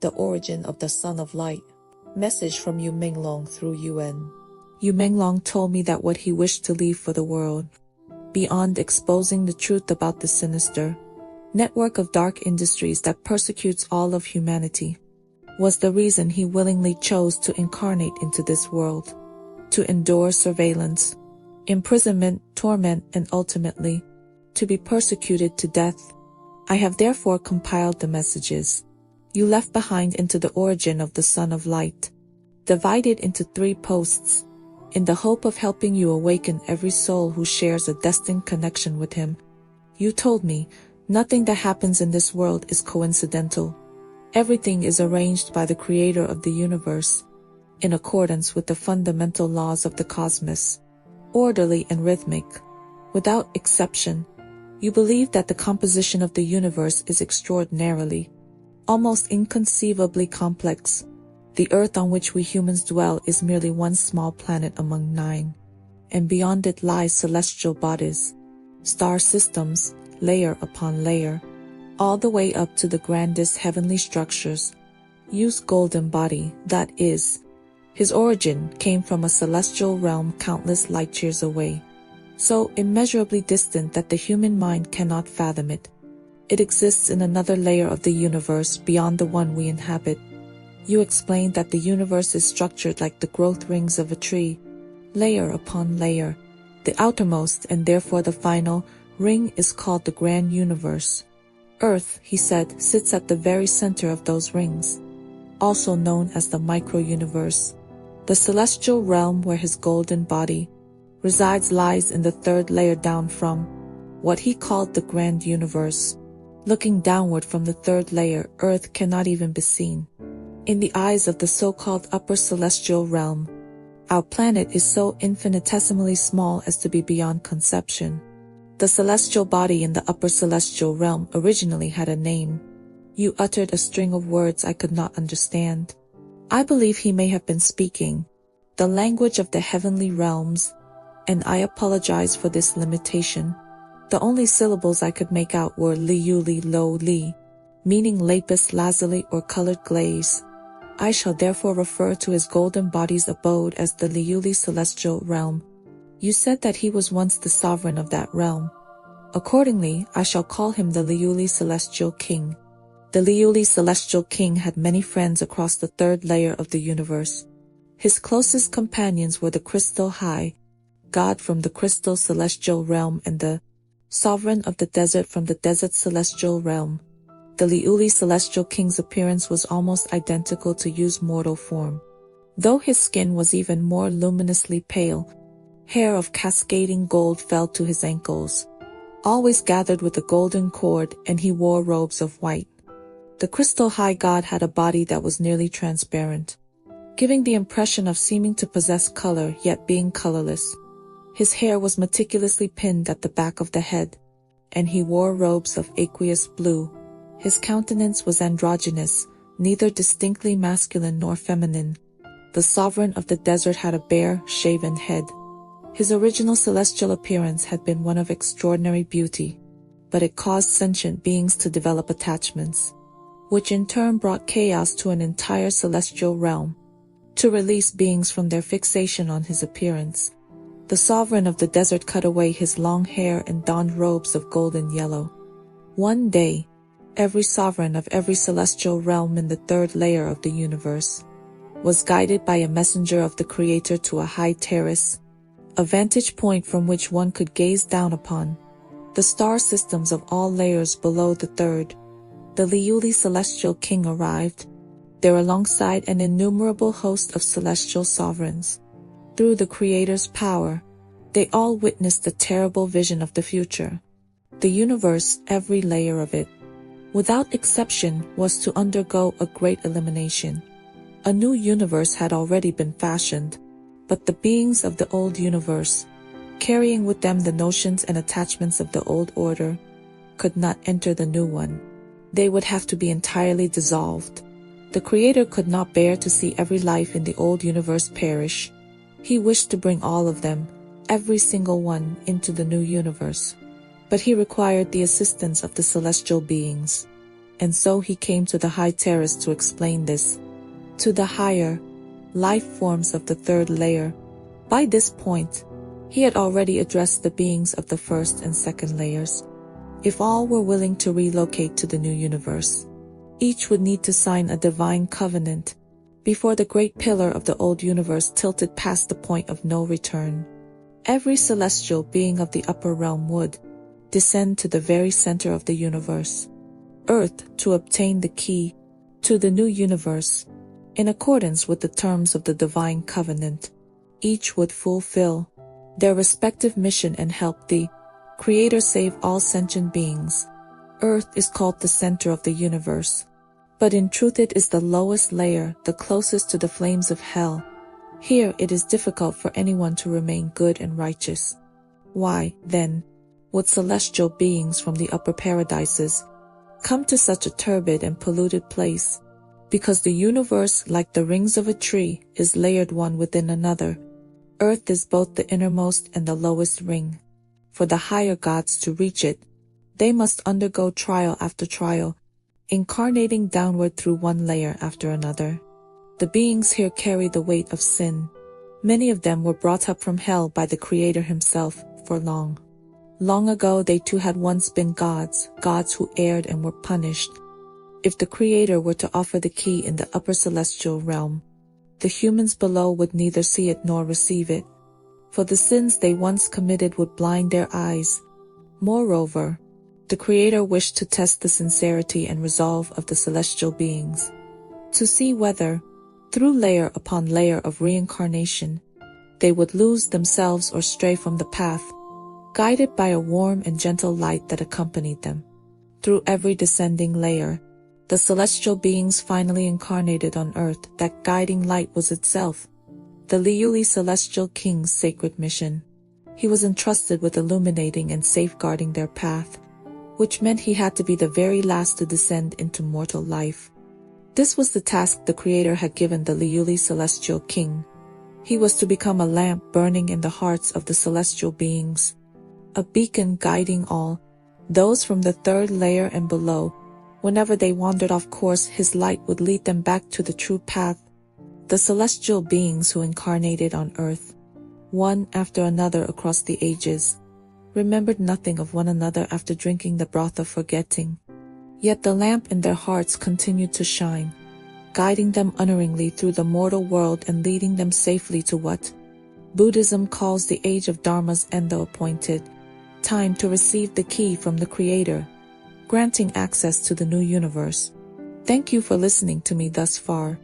the origin of the Son of Light. Message from Menglong through UN. Menglong told me that what he wished to leave for the world, beyond exposing the truth about the sinister network of dark industries that persecutes all of humanity, was the reason he willingly chose to incarnate into this world, to endure surveillance, imprisonment, torment, and ultimately, to be persecuted to death. I have therefore compiled the messages you left behind into the origin of the Son of Light, divided into 3 posts, in the hope of helping you awaken every soul who shares a destined connection with him. You told me, nothing that happens in this world is coincidental. Everything is arranged by the Creator of the universe, in accordance with the fundamental laws of the cosmos, orderly and rhythmic, without exception. You believe that the composition of the universe is extraordinarily, almost inconceivably complex. The earth on which we humans dwell is merely one small planet among 9, and beyond it lies celestial bodies, star systems, layer upon layer, all the way up to the grandest heavenly structures. Yu's golden body, that is, his origin, came from a celestial realm countless light years away, so immeasurably distant that the human mind cannot fathom it. It exists in another layer of the universe beyond the one we inhabit. You explained that the universe is structured like the growth rings of a tree, layer upon layer. The outermost, and therefore the final, ring is called the grand universe. Earth, he said, sits at the very center of those rings, also known as the micro-universe. The celestial realm where his golden body resides lies in the 3rd layer down from what he called the grand universe. Looking downward from the 3rd layer, Earth cannot even be seen. In the eyes of the so-called upper celestial realm, our planet is so infinitesimally small as to be beyond conception. The celestial body in the upper celestial realm originally had a name. You uttered a string of words I could not understand. I believe he may have been speaking the language of the heavenly realms, and I apologize for this limitation. The only syllables I could make out were li-uli lo-li, meaning lapis lazuli or colored glaze. I shall therefore refer to his golden body's abode as the Liuli celestial realm. You said that he was once the sovereign of that realm. Accordingly, I shall call him the Liuli celestial king. The Liuli celestial king had many friends across the 3rd layer of the universe. His closest companions were the Crystal High God from the crystal celestial realm and the sovereign of the desert from the desert celestial realm. The Liuli celestial king's appearance was almost identical to Yu's mortal form, though his skin was even more luminously pale. Hair of cascading gold fell to his ankles, always gathered with a golden cord, and he wore robes of white. The crystal high god had a body that was nearly transparent, giving the impression of seeming to possess color yet being colorless. His hair was meticulously pinned at the back of the head, and he wore robes of aqueous blue. His countenance was androgynous, neither distinctly masculine nor feminine. The sovereign of the desert had a bare, shaven head. His original celestial appearance had been one of extraordinary beauty, but it caused sentient beings to develop attachments, which in turn brought chaos to an entire celestial realm. To release beings from their fixation on his appearance, the sovereign of the desert cut away his long hair and donned robes of golden yellow. One day, every sovereign of every celestial realm in the 3rd layer of the universe was guided by a messenger of the Creator to a high terrace, a vantage point from which one could gaze down upon the star systems of all layers below the 3rd. The Liuli celestial king arrived there alongside an innumerable host of celestial sovereigns. Through the Creator's power, they all witnessed the terrible vision of the future. The universe, every layer of it, without exception, was to undergo a great elimination. A new universe had already been fashioned, but the beings of the old universe, carrying with them the notions and attachments of the old order, could not enter the new one. They would have to be entirely dissolved. The Creator could not bear to see every life in the old universe perish. He wished to bring all of them, every single one, into the new universe. But he required the assistance of the celestial beings. and so he came to the high terrace to explain this to the higher life forms of the third layer. By this point, he had already addressed the beings of the first and second layers. If all were willing to relocate to the new universe, each would need to sign a divine covenant before the great pillar of the old universe tilted past the point of no return. Every celestial being of the upper realm would descend to the very center of the universe, Earth, to obtain the key to the new universe. In accordance with the terms of the divine covenant, each would fulfill their respective mission and help the Creator save all sentient beings. Earth is called the center of the universe, but in truth it is the lowest layer, the closest to the flames of hell. Here it is difficult for anyone to remain good and righteous. Why, then, would celestial beings from the upper paradises come to such a turbid and polluted place? Because the universe, like the rings of a tree, is layered one within another. Earth is both the innermost and the lowest ring. For the higher gods to reach it, they must undergo trial after trial, incarnating downward through one layer after another. The beings here carry the weight of sin. Many of them were brought up from hell by the Creator himself, for long. Long ago they too had once been gods, gods who erred and were punished. If the Creator were to offer the key in the upper celestial realm, the humans below would neither see it nor receive it, for the sins they once committed would blind their eyes. Moreover, the Creator wished to test the sincerity and resolve of the celestial beings, to see whether, through layer upon layer of reincarnation, they would lose themselves or stray from the path, guided by a warm and gentle light that accompanied them. Through every descending layer, the celestial beings finally incarnated on earth. That guiding light was itself the Liuli celestial king's sacred mission. He was entrusted with illuminating and safeguarding their path, which meant he had to be the very last to descend into mortal life. This was the task the Creator had given the Liuli celestial king. He was to become a lamp burning in the hearts of the celestial beings, a beacon guiding all those from the third layer and below. Whenever they wandered off course, his light would lead them back to the true path. The celestial beings who incarnated on earth, one after another across the ages, remembered nothing of one another after drinking the broth of forgetting. Yet the lamp in their hearts continued to shine, guiding them unerringly through the mortal world and leading them safely to what Buddhism calls the age of Dharma's end, the appointed time to receive the key from the Creator, granting access to the new universe. Thank you for listening to me thus far.